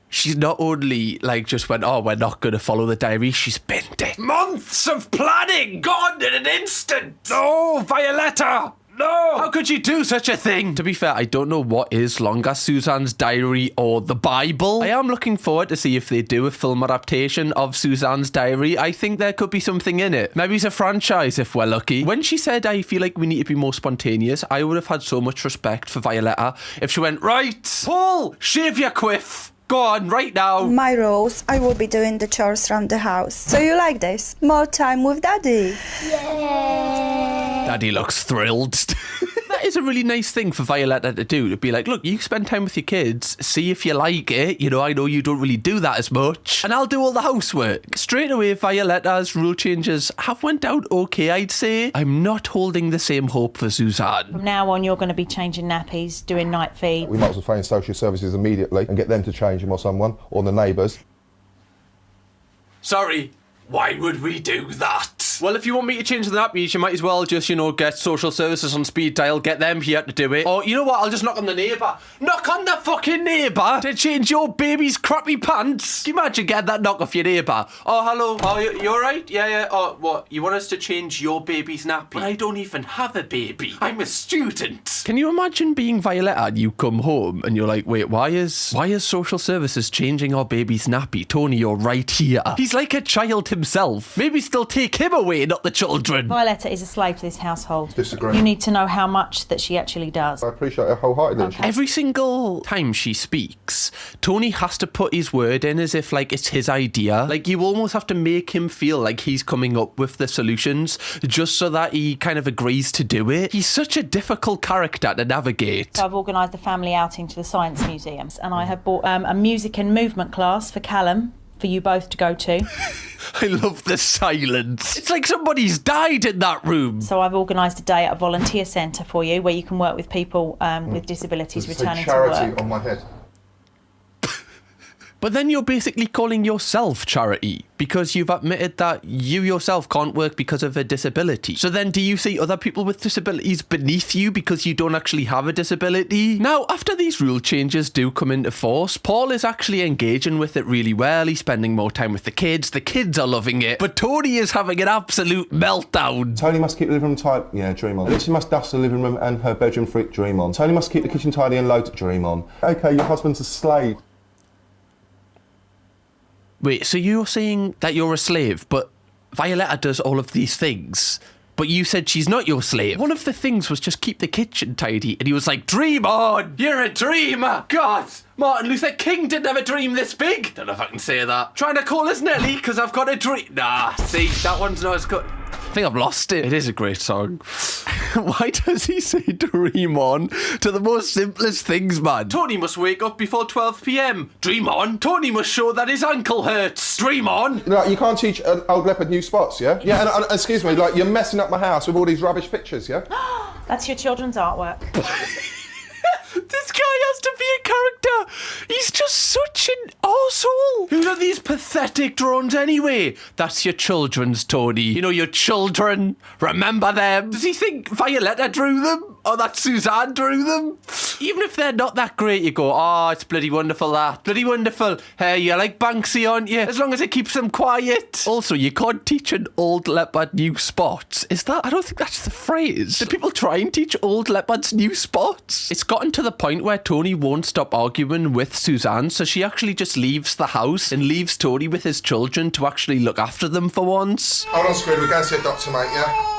S1: She's not only just went, oh, we're not going to follow the diary, she's bent it. Months of planning gone in an instant. Oh, Violeta. No! How could you do such a thing? To be fair, I don't know what is longer, Suzanne's diary or the Bible. I am looking forward to see if they do a film adaptation of Suzanne's diary. I think there could be something in it. Maybe it's a franchise if we're lucky. When she said, I feel like we need to be more spontaneous, I would have had so much respect for Violeta if she went, right, Paul, shave your quiff. Go on, right now.
S6: My rules, I will be doing the chores around the house. So you like this? More time with Daddy.
S7: Yay!
S1: Daddy looks thrilled. That is a really nice thing for Violeta to do, to be like, look, you spend time with your kids, see if you like it. You know, I know you don't really do that as much, and I'll do all the housework. Straight away, Violeta's rule changes have went out okay, I'd say. I'm not holding the same hope for Suzanne.
S8: From now on, you're going to be changing nappies, doing night feed.
S3: We might as well phone social services immediately and get them to change him or someone, or the neighbours.
S1: Sorry, why would we do that? Well, if you want me to change the nappies, you might as well just, get social services on speed dial, get them here to do it. Or, you know what, I'll just knock on the neighbour. Knock on the fucking neighbour to change your baby's crappy pants. Can you imagine getting that knock off your neighbour? Oh, hello. Oh, you alright? Yeah. Oh, what, you want us to change your baby's nappy? But I don't even have a baby. I'm a student. Can you imagine being Violeta and you come home and you're like, wait, why is social services changing our baby's nappy? Tony, you're right here. He's like a child himself. Maybe still take him away, not the children.
S8: Violeta is a slave to this household.
S3: Disagree.
S8: You need to know how much that she actually does.
S3: I appreciate it wholeheartedly.
S8: Okay.
S1: Every single time she speaks, Tony has to put his word in as if it's his idea. You almost have to make him feel like he's coming up with the solutions just so that he kind of agrees to do it. He's such a difficult character to navigate.
S8: So I've organised a family outing to the Science Museums, and I have bought a music and movement class for Callum for you both to go to.
S1: I love the silence. It's like somebody's died in that room.
S8: So I've organised a day at a volunteer centre for you where you can work with people with disabilities returning to
S3: charity
S8: work.
S3: on my head.
S1: But then you're basically calling yourself charity because you've admitted that you yourself can't work because of a disability. So then do you see other people with disabilities beneath you because you don't actually have a disability? Now, after these rule changes do come into force, Paul is actually engaging with it really well. He's spending more time with the kids. The kids are loving it. But Tony is having an absolute meltdown.
S3: Tony must keep the living room tidy. Yeah, dream on. She must dust the living room and her bedroom for it. Dream on. Tony must keep the kitchen tidy and load. Dream on. Okay, your husband's a slave.
S1: Wait, so you're saying that you're a slave, but Violeta does all of these things, but you said she's not your slave? One of the things was just keep the kitchen tidy, and he was like, dream on! You're a dreamer! God! Martin Luther King didn't have a dream this big! Don't know if I can say that. Trying to call us Nelly, because I've got a dream. Nah, see, that one's not as good. I think I've lost it. It is a great song. Why does he say dream on to the most simplest things, man? Tony must wake up before 12 p.m. Dream on. Tony must show that his ankle hurts. Dream on.
S3: No, you can't teach an old leopard new spots, yeah? Yeah, and excuse me, you're messing up my house with all these rubbish pictures, yeah?
S8: That's your children's artwork.
S1: This guy has to be a character. He's just such an arsehole. Who are these pathetic drones anyway? That's your children's, Tony. You know, your children. Remember them. Does he think Violeta drew them? or that Suzanne drew them. Even if they're not that great, you go, oh, it's bloody wonderful that. Bloody wonderful. Hey, you like Banksy, aren't you? As long as it keeps them quiet. Also, you can't teach an old leopard new spots. Is that? I don't think that's the phrase. Do people try and teach old leopards new spots? It's gotten to the point where Tony won't stop arguing with Suzanne, so she actually just leaves the house and leaves Tony with his children to actually look after them for once.
S4: Hold on, Squid, we're going to see a doctor, mate, yeah?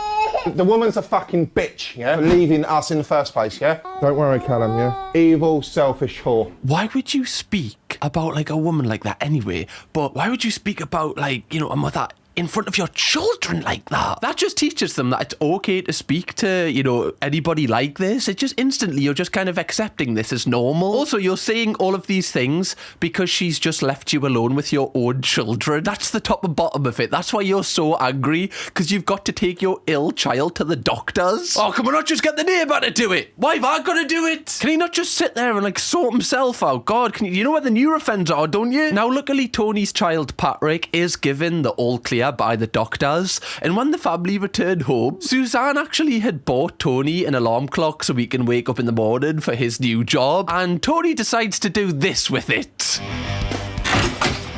S3: The woman's a fucking bitch, yeah? For leaving us in the first place, yeah? Don't worry, Callum, yeah? Evil, selfish whore.
S1: Why would you speak about, like, a woman like that anyway? But why would you speak about, like, you know, a mother in front of your children like that? That just teaches them that it's okay to speak to, you know, anybody like this. It just instantly, you're just kind of accepting this as normal. Also, you're saying all of these things because she's just left you alone with your own children. That's the top and bottom of it. That's why you're so angry, because you've got to take your ill child to the doctors. Oh, can we not just get the neighbour to do it? Why have I got to do it? Can he not just sit there and, like, sort himself out? God, you know where the Nurophens are, don't you? Now, luckily, Tony's child, Patrick, is given the all clear by the doctors, and when the family returned home, Suzanne actually had bought Tony an alarm clock so he can wake up in the morning for his new job, and Tony decides to do this with it.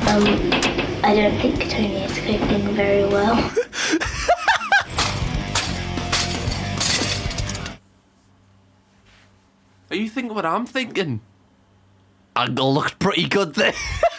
S7: I don't think Tony is coping very well.
S1: Are you thinking what I'm thinking? Angle looked pretty good there.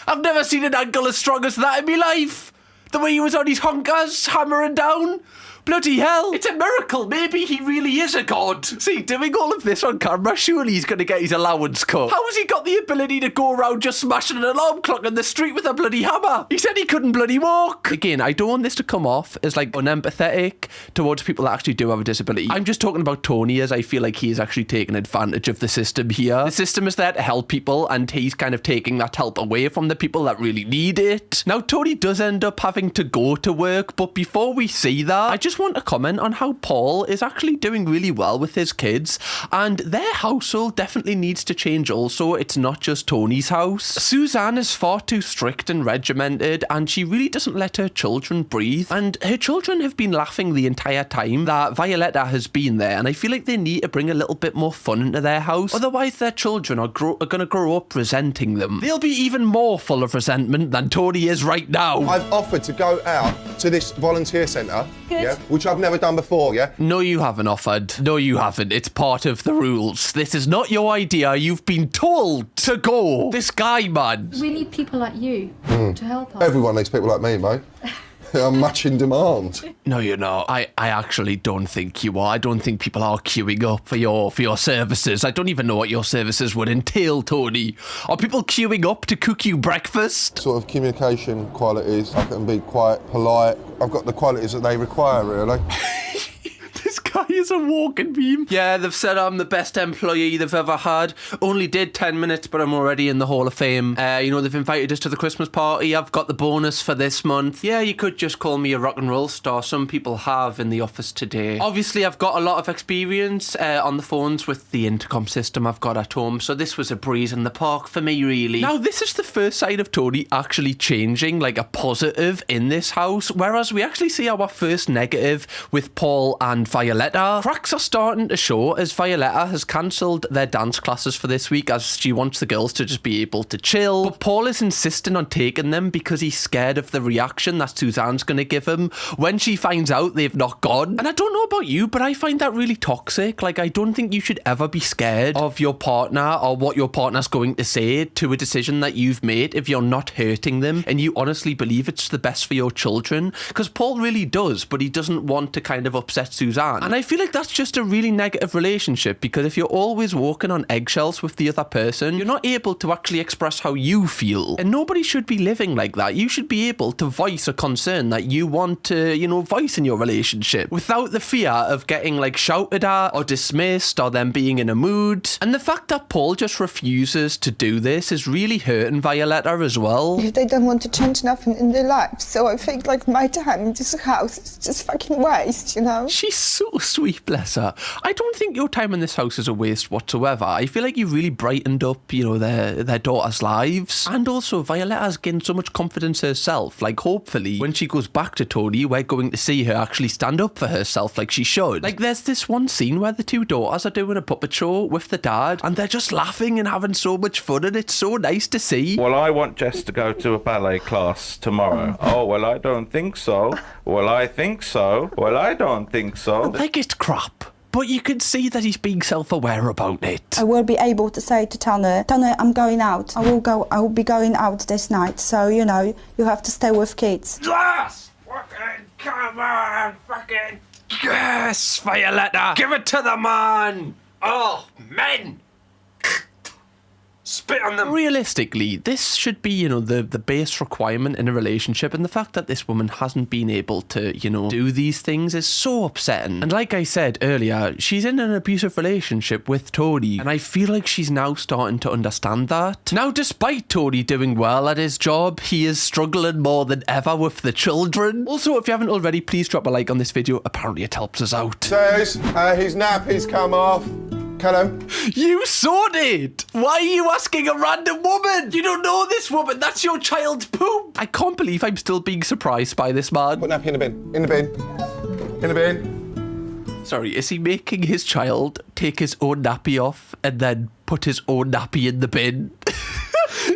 S1: I've never seen an angle as strong as that in my life. The way he was on his honkers, hammering down. Bloody hell. It's a miracle. Maybe he really is a god. See, doing all of this on camera, surely he's going to get his allowance cut. How has he got the ability to go around just smashing an alarm clock in the street with a bloody hammer? He said he couldn't bloody walk. Again, I don't want this to come off as, like, unempathetic towards people that actually do have a disability. I'm just talking about Tony, as I feel like he is actually taking advantage of the system here. The system is there to help people, and he's kind of taking that help away from the people that really need it. Now, Tony does end up having to go to work, but before we see that, I just want to comment on how Paul is actually doing really well with his kids, and their household definitely needs to change also. It's not just Tony's house. Suzanne is far too strict and regimented, and she really doesn't let her children breathe, and her children have been laughing the entire time that Violeta has been there, and I feel like they need to bring a little bit more fun into their house, otherwise their children are going to grow up resenting them. They'll be even more full of resentment than Tony is right now.
S3: I've offered to go out to this volunteer centre, yeah, which I've never done before, yeah?
S1: No, you haven't offered. No, you haven't. It's part of the rules. This is not your idea. You've been told to go. This guy, man.
S11: We need people like you to help us.
S3: Everyone needs people like me, mate. I'm much in demand.
S1: No, you're not. I actually don't think you are. I don't think people are queuing up for your services. I don't even know what your services would entail, Tony. Are people queuing up to cook you breakfast?
S3: Sort of communication qualities. I can be quite polite. I've got the qualities that they require, really.
S1: This guy is a walking beam. Yeah, they've said I'm the best employee they've ever had. Only did 10 minutes, but I'm already in the Hall of Fame. You know, they've invited us to the Christmas party. I've got the bonus for this month. Yeah, you could just call me a rock and roll star. Some people have in the office today. Obviously, I've got a lot of experience on the phones with the intercom system I've got at home, so this was a breeze in the park for me, really. Now, this is the first side of Tony actually changing, like a positive in this house, whereas we actually see our first negative with Paul and Violeta. Cracks are starting to show as Violeta has cancelled their dance classes for this week as she wants the girls to just be able to chill. But Paul is insisting on taking them because he's scared of the reaction that Suzanne's going to give him when she finds out they've not gone. And I don't know about you, but I find that really toxic. Like, I don't think you should ever be scared of your partner or what your partner's going to say to a decision that you've made if you're not hurting them and you honestly believe it's the best for your children. Because Paul really does, but he doesn't want to kind of upset Suzanne. And I feel like that's just a really negative relationship, because if you're always walking on eggshells with the other person, you're not able to actually express how you feel. And nobody should be living like that. You should be able to voice a concern that you want to, you know, voice in your relationship without the fear of getting like shouted at or dismissed or them being in a mood. And the fact that Paul just refuses to do this is really hurting Violeta as well.
S6: They don't want to change nothing in their lives, so I think like my time in this house is just fucking waste, you know?
S1: She's so sweet. Honestly, bless her. I don't think your time in this house is a waste whatsoever. I feel like you really brightened up, you know, their daughters' lives. And also, Violeta's gained so much confidence herself. Like, hopefully, when she goes back to Tony, we're going to see her actually stand up for herself like she should. Like, there's this one scene where the two daughters are doing a puppet show with the dad, and they're just laughing and having so much fun, and it's so nice to see.
S10: Well, I want Jess to go to a ballet class tomorrow. Oh, well, I don't think so. Well, I think so. Well, I don't think so.
S1: Like, it's crap. But you can see that he's being self-aware about it.
S6: I will be able to say to Tanner, I'm going out. I will be going out this night. So, you know, you have to stay with kids.
S1: Yes! Fucking come on! Fucking yes, Violeta! Give it to the man! Oh, men! Spit on them. Realistically, this should be, you know, the base requirement in a relationship, and the fact that this woman hasn't been able to, you know, do these things is so upsetting. And like I said earlier, she's in an abusive relationship with Tony, and I feel like she's now starting to understand that. Now, despite Tony doing well at his job, he is struggling more than ever with the children. Also, if you haven't already, please drop a like on this video. Apparently it helps us out.
S3: Says, his nappy's come off. Callum.
S1: You sorted! Why are you asking a random woman? You don't know this woman. That's your child's poop. I can't believe I'm still being surprised by this man.
S3: Put nappy in the bin. In the bin. In the bin.
S1: Sorry, is he making his child take his own nappy off and then put his own nappy in the bin?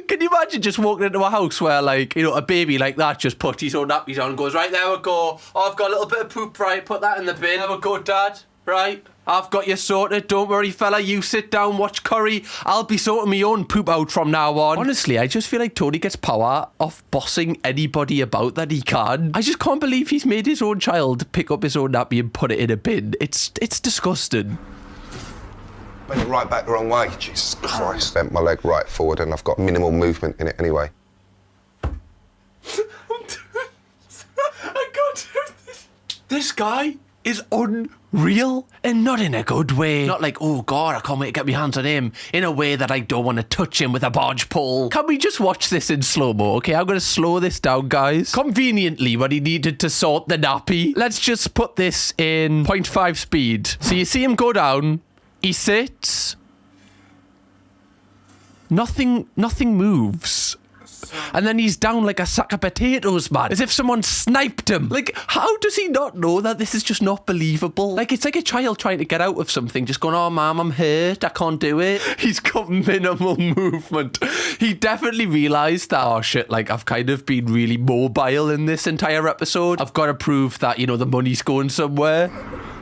S1: Can you imagine just walking into a house where, like, you know, a baby like that just put his own nappies on and goes, right, there we go. Oh, I've got a little bit of poop, right, put that in the bin. There we go, Dad. Right, I've got you sorted. Don't worry, fella. You sit down, watch curry. I'll be sorting my own poop out from now on. Honestly, I just feel like Tony gets power off bossing anybody about that he can. I just can't believe he's made his own child pick up his own nappy and put it in a bin. It's disgusting.
S4: Bent it right back the wrong way. Jesus Christ. Bent my leg right forward and I've got minimal movement in it anyway.
S1: I can't do this. This guy is unreal, and not in a good way. Not like, oh God, I can't wait to get my hands on him, in a way that I don't want to touch him with a barge pole. Can we just watch this in slow-mo, okay? I'm going to slow this down, guys. Conveniently, when he needed to sort the nappy, let's just put this in 0.5 speed. So you see him go down, he sits, nothing moves. And then he's down like a sack of potatoes, man. As if someone sniped him. Like, how does he not know that this is just not believable? Like, it's like a child trying to get out of something, just going, oh, Mum, I'm hurt, I can't do it. He's got minimal movement. He definitely realised that, oh, shit, like, I've kind of been really mobile in this entire episode. I've got to prove that, you know, the money's going somewhere.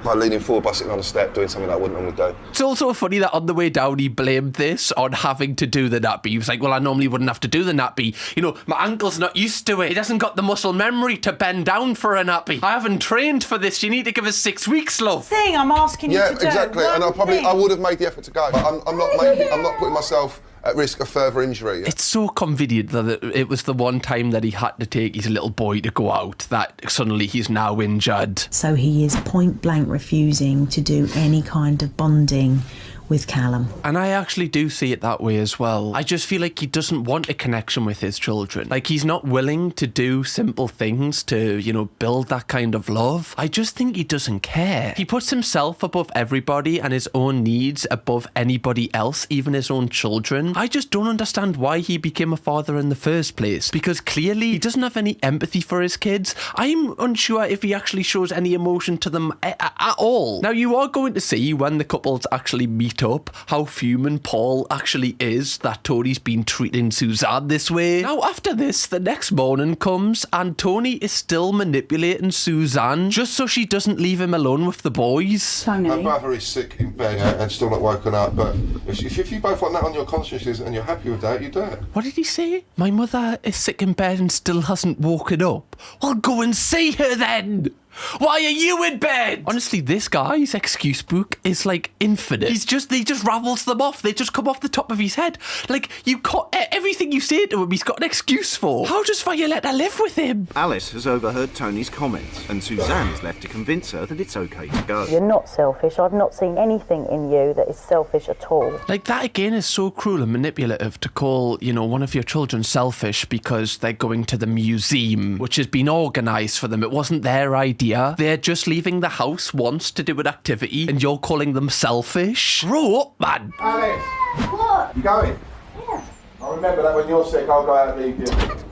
S4: Like leaning forward by sitting on a step, doing something that I wouldn't normally do.
S1: It's also funny that on the way down, he blamed this on having to do the nappy. He was like, well, I normally wouldn't have to do the nappy. You know, my ankle's not used to it. It hasn't got the muscle memory to bend down for a nappy. I haven't trained for this. You need to give us 6 weeks, love.
S2: Thing I'm asking you to do.
S4: Yeah, exactly. And I would have made the effort to go. But I'm not putting myself at risk of further injury.
S1: It's so convenient that it was the one time that he had to take his little boy to go out that suddenly he's now injured.
S12: So he is point blank refusing to do any kind of bonding with Callum.
S1: And I actually do see it that way as well. I just feel like he doesn't want a connection with his children. Like, he's not willing to do simple things to, you know, build that kind of love. I just think he doesn't care. He puts himself above everybody and his own needs above anybody else, even his own children. I just don't understand why he became a father in the first place, because clearly he doesn't have any empathy for his kids. I'm unsure if he actually shows any emotion to them at all. Now, you are going to see when the couples actually meet up how fuming Paul actually is that Tony's been treating Suzanne this way. Now, after this, the next morning comes and Tony is still manipulating Suzanne just so she doesn't leave him alone with the boys.
S4: Tony. My brother is sick in bed and still not woken up, but if you both want that on your consciences and you're happy with that, you do it.
S1: What did he say? My mother is sick in bed and still hasn't woken up. Well, go and see her then. Why are you in bed? Honestly, this guy's excuse book is like infinite. He just ravels them off. They just come off the top of his head. Like, you can't, everything you say to him, he's got an excuse for. How does Violeta live with him?
S5: Alice has overheard Tony's comments, and Suzanne's left to convince her that it's okay to go.
S13: You're not selfish. I've not seen anything in you that is selfish at all.
S1: Like, that again is so cruel and manipulative to call, you know, one of your children selfish because they're going to the museum, which has been organised for them. It wasn't their idea. idea. They're just leaving the house once to do an activity and you're calling them selfish? Grow up, man.
S3: Alice! What? You going? Yeah. I'll remember that when you're sick, I'll go out and leave you.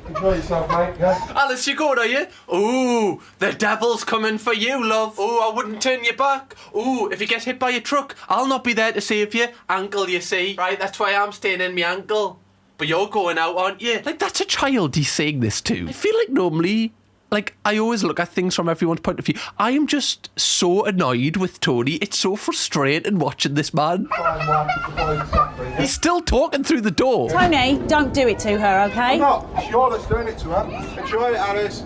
S3: Enjoy yourself, mate, yeah?
S1: Alice, you going, are you? Ooh, the devil's coming for you, love. Ooh, I wouldn't turn you back. Ooh, if you get hit by a truck, I'll not be there to save you. Ankle, you see. Right, that's why I'm staying in my ankle. But you're going out, aren't you? Like, that's a child he's saying this to. I feel like normally... Like, I always look at things from everyone's point of view. I am just so annoyed with Tony. It's so frustrating watching this man. He's still talking through the door.
S8: Tony, don't do it to her, okay?
S3: I'm not. It's your that's doing it to her. Enjoy it, Alice.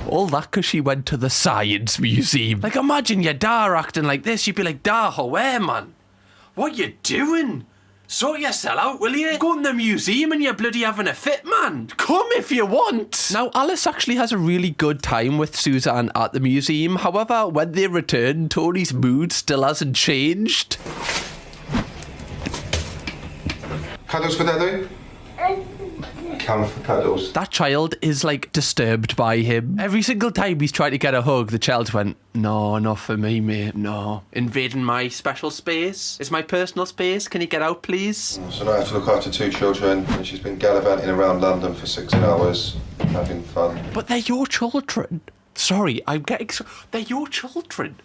S1: All that because she went to the science museum. Like, imagine your da acting like this. You'd be like, da, where, man? What you doing? Sort yourself out, will you? Go in the museum and you're bloody having a fit, man. Come if you want. Now, Alice actually has a really good time with Suzanne at the museum. However, when they return, Tony's mood still hasn't changed.
S4: Cuddles for Daddy? Come for cuddles.
S1: That child is, like, disturbed by him. Every single time he's trying to get a hug, the child went, no, not for me, mate, no. Invading my special space? Is my personal space? Can you get out, please?
S4: So now I have to look after 2 children, and she's been gallivanting around London for 6 hours, having fun.
S1: But they're your children. Sorry, I'm getting... They're your children.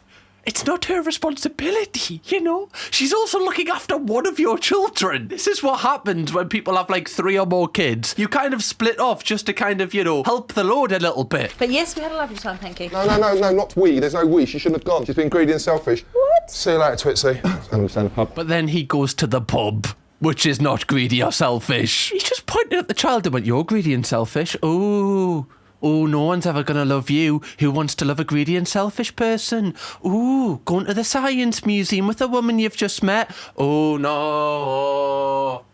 S1: It's not her responsibility, you know? She's also looking after one of your children. This is what happens when people have like 3 or more kids. You kind of split off just to kind of, you know, help the load a little bit.
S8: But yes, we had a lovely time, thank you.
S3: No, not we. There's no we. She shouldn't have gone. She's been greedy and selfish. What? See you later, Twitsy. I'm going to the pub.
S1: But then he goes to the pub, which is not greedy or selfish. He just pointed at the child and went, you're greedy and selfish. Ooh. Oh, no one's ever going to love you. Who wants to love a greedy and selfish person? Ooh, going to the science museum with a woman you've just met. Oh, no.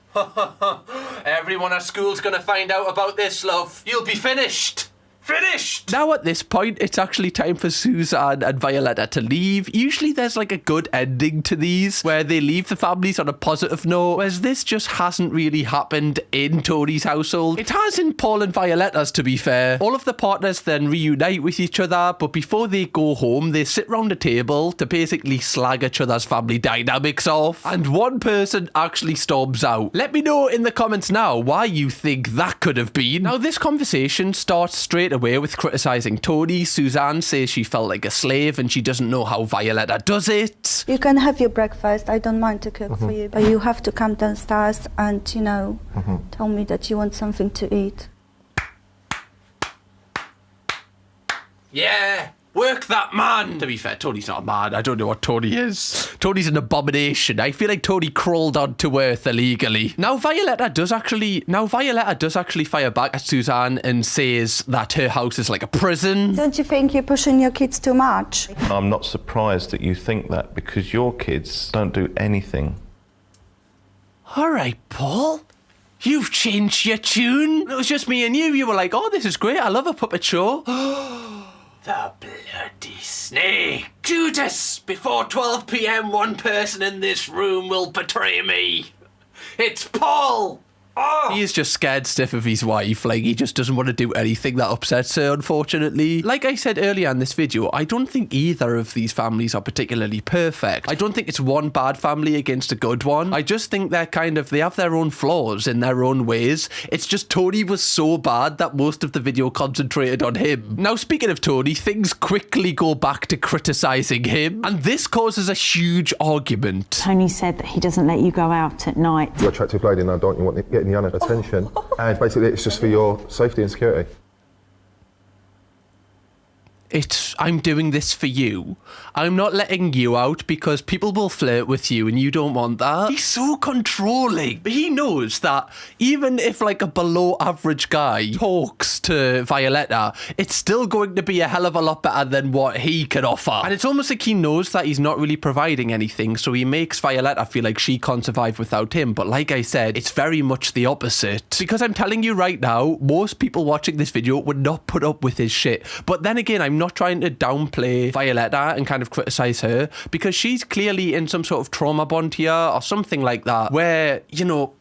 S1: Everyone at school's going to find out about this, love. You'll be finished. Finished! Now at this point, it's actually time for Suzanne and Violeta to leave. Usually there's like a good ending to these, where they leave the families on a positive note, whereas this just hasn't really happened in Tony's household. It has in Paul and Violeta's, to be fair. All of the partners then reunite with each other, but before they go home, they sit round a table to basically slag each other's family dynamics off, and one person actually storms out. Let me know in the comments now why you think that could have been. Now, this conversation starts straight away with criticising Tony. Suzanne says she felt like a slave and she doesn't know how Violeta does it.
S6: You can have your breakfast. I don't mind to cook for you, but you have to come downstairs and, you know, tell me that you want something to eat.
S1: Yeah, work that man. To be fair, Tony's not a man. I don't know what Tony is. Tony's an abomination. I feel like Tony crawled onto Earth illegally. Now Violeta does actually fire back at Suzanne and says that her house is like a prison.
S6: Don't you think you're pushing your kids too much?
S10: I'm not surprised that you think that, because your kids don't do anything.
S1: All right, Paul. You've changed your tune. It was just me and you. You were like, oh, this is great. I love a puppet show. The bloody snake. Judas, before 12 p.m, one person in this room will betray me. It's Paul. Oh. He is just scared stiff of his wife. Like, he just doesn't want to do anything that upsets her, unfortunately. Like I said earlier in this video, I don't think either of these families are particularly perfect. I don't think it's one bad family against a good one. I just think they have their own flaws in their own ways. It's just Tony was so bad that most of the video concentrated on him. Now, speaking of Tony, things quickly go back to criticising him, and this causes a huge argument.
S8: Tony said that he doesn't let you go out at night.
S3: You're an attractive lady and I don't want to get the attention, and basically it's just for your safety and security.
S1: I'm doing this for you. I'm not letting you out because people will flirt with you and you don't want that. He's so controlling. But he knows that even if like a below average guy talks to Violeta, it's still going to be a hell of a lot better than what he can offer. And it's almost like he knows that he's not really providing anything, so he makes Violeta feel like she can't survive without him. But like I said, it's very much the opposite. Because I'm telling you right now, most people watching this video would not put up with his shit. But then again, I'm not trying to downplay Violeta and kind of criticize her, because she's clearly in some sort of trauma bond here or something like that, where, you know,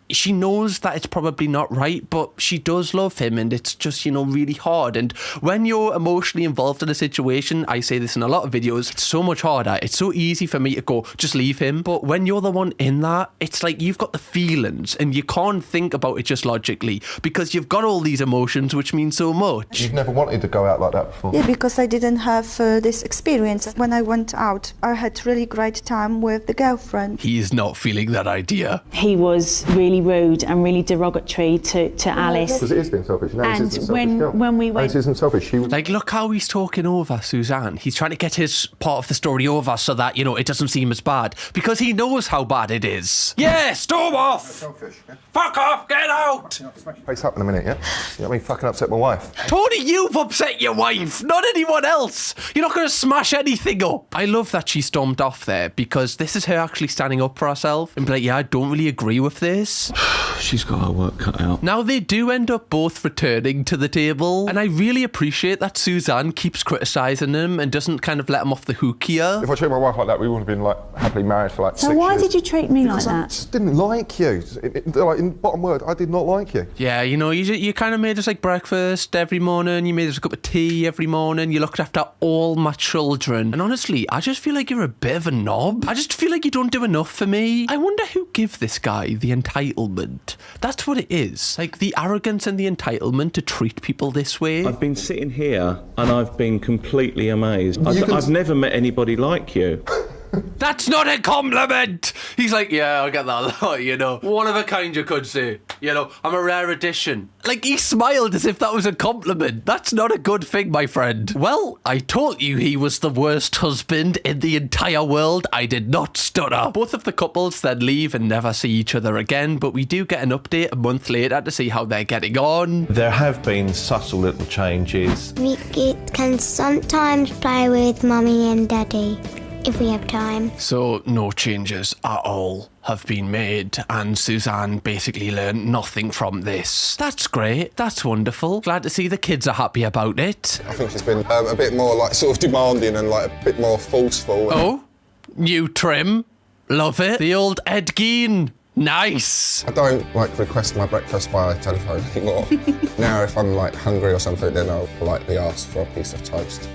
S1: she knows that it's probably not right, but she does love him, and it's just, really hard. And when you're emotionally involved in a situation, I say this in a lot of videos, it's so much harder. It's so easy for me to go, just leave him. But when you're the one in that, it's like you've got the feelings and you can't think about it just logically because you've got all these emotions which mean so much.
S3: You've never wanted to go out like that before?
S6: Yeah, because I didn't have this experience. When I went out, I had really great time with the girlfriend.
S1: He's not feeling that idea.
S14: He was really rude and really derogatory to Alice.
S3: Because it is being selfish. No,
S14: and when we went...
S3: Alice isn't selfish. She was...
S1: Like, look how he's talking over Suzanne. He's trying to get his part of the story over so that, it doesn't seem as bad. Because he knows how bad it is. Yeah, storm off!
S3: Selfish, yeah?
S1: Fuck off, get out!
S3: Face up in a minute, yeah? You know what I mean? Fucking upset my wife.
S1: Tony, you've upset your wife, not anyone else. You're not going to smash anything up. I love that she stormed off there because this is her actually standing up for herself and be like, yeah, I don't really agree with this.
S15: She's got her work cut out.
S1: Now, they do end up both returning to the table, and I really appreciate that Suzanne keeps criticising him and doesn't kind of let him off the hook here.
S3: If I treated my wife like that, we would have been, happily married for, 6 years.
S14: So why did you treat me like that?
S3: I just didn't like you. In bottom word, I did not like you.
S1: Yeah, you kind of made us, breakfast every morning, you made us a cup of tea every morning, you looked after all my children, and honestly, I just feel like you're a bit of a knob. I just feel like you don't do enough for me. I wonder who gave this guy the entitlement. That's what it is. The arrogance and the entitlement to treat people this way.
S15: I've been sitting here and I've been completely amazed. I've never met anybody like you.
S1: That's not a compliment! He's like, yeah, I get that a lot, One of a kind, you could say. I'm a rare addition. He smiled as if that was a compliment. That's not a good thing, my friend. Well, I told you he was the worst husband in the entire world. I did not stutter. Both of the couples then leave and never see each other again, but we do get an update a month later to see how they're getting on.
S15: There have been subtle little changes.
S7: We can sometimes play with Mummy and Daddy if we have time.
S1: So no changes at all have been made, and Suzanne basically learned nothing from this. That's great. That's wonderful. Glad to see the kids are happy about it.
S4: I think she's been a bit more sort of demanding and a bit more forceful.
S1: Oh, new trim. Love it. The old Ed Gein. Nice.
S4: I don't request my breakfast by telephone anymore. Now if I'm hungry or something, then I'll politely ask for a piece of toast.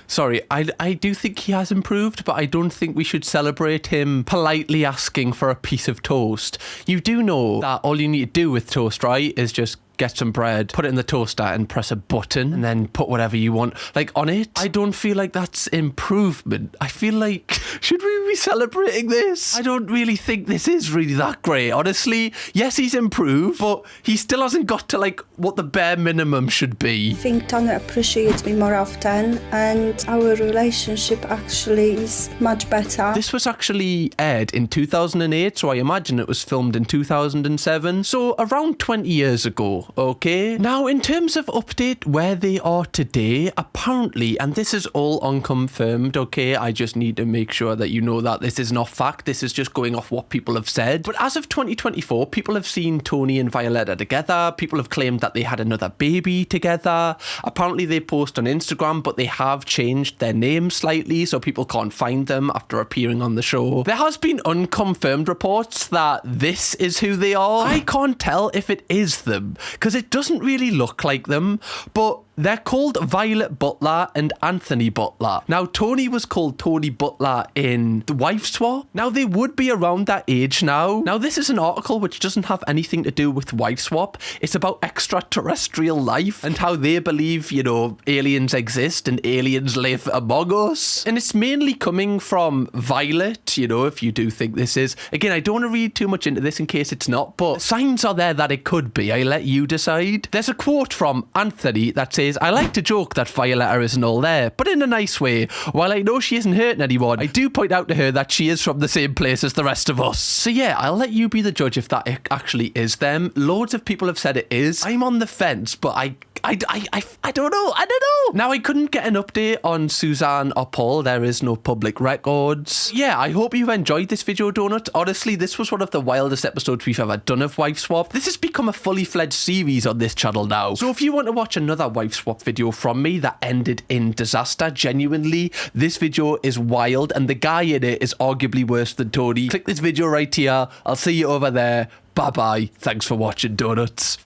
S1: Sorry, I do think he has improved, but I don't think we should celebrate him politely asking for a piece of toast. You do know that all you need to do with toast, right, is just get some bread, put it in the toaster and press a button and then put whatever you want on it. I don't feel like that's improvement. I feel like, should we be celebrating this? I don't really think this is really that great, honestly. Yes, he's improved, but he still hasn't got to what the bare minimum should be.
S6: I think Tony appreciates me more often and our relationship actually is much better.
S1: This was actually aired in 2008, so I imagine it was filmed in 2007, so around 20 years ago. Okay, now in terms of update where they are today, apparently, and this is all unconfirmed, okay, I just need to make sure that you know that this is not fact, this is just going off what people have said, but as of 2024, people have seen Tony and Violeta together, people have claimed that they had another baby together, apparently they post on Instagram, but they have changed their name slightly so people can't find them after appearing on the show. There has been unconfirmed reports that this is who they are. I can't tell if it is them, because it doesn't really look like them, but they're called Violet Butler and Anthony Butler. Now, Tony was called Tony Butler in The Wife Swap. Now, they would be around that age now. Now, this is an article which doesn't have anything to do with Wife Swap. It's about extraterrestrial life and how they believe, aliens exist and aliens live among us. And it's mainly coming from Violet, if you do think this is. Again, I don't want to read too much into this in case it's not, but signs are there that it could be. I let you decide. There's a quote from Anthony that says, I like to joke that Violeta isn't all there, but in a nice way. While I know she isn't hurting anyone, I do point out to her that she is from the same place as the rest of us. So yeah, I'll let you be the judge if that actually is them. Loads of people have said it is. I'm on the fence, but I don't know. Now, I couldn't get an update on Suzanne or Paul. There is no public records. Yeah, I hope you enjoyed this video, Donut. Honestly, this was one of the wildest episodes we've ever done of Wife Swap. This has become a fully fledged series on this channel now. So if you want to watch another Wife Swap video from me that ended in disaster, genuinely, this video is wild, and the guy in it is arguably worse than Tony. Click this video right here. I'll see you over there. Bye-bye. Thanks for watching, Donuts.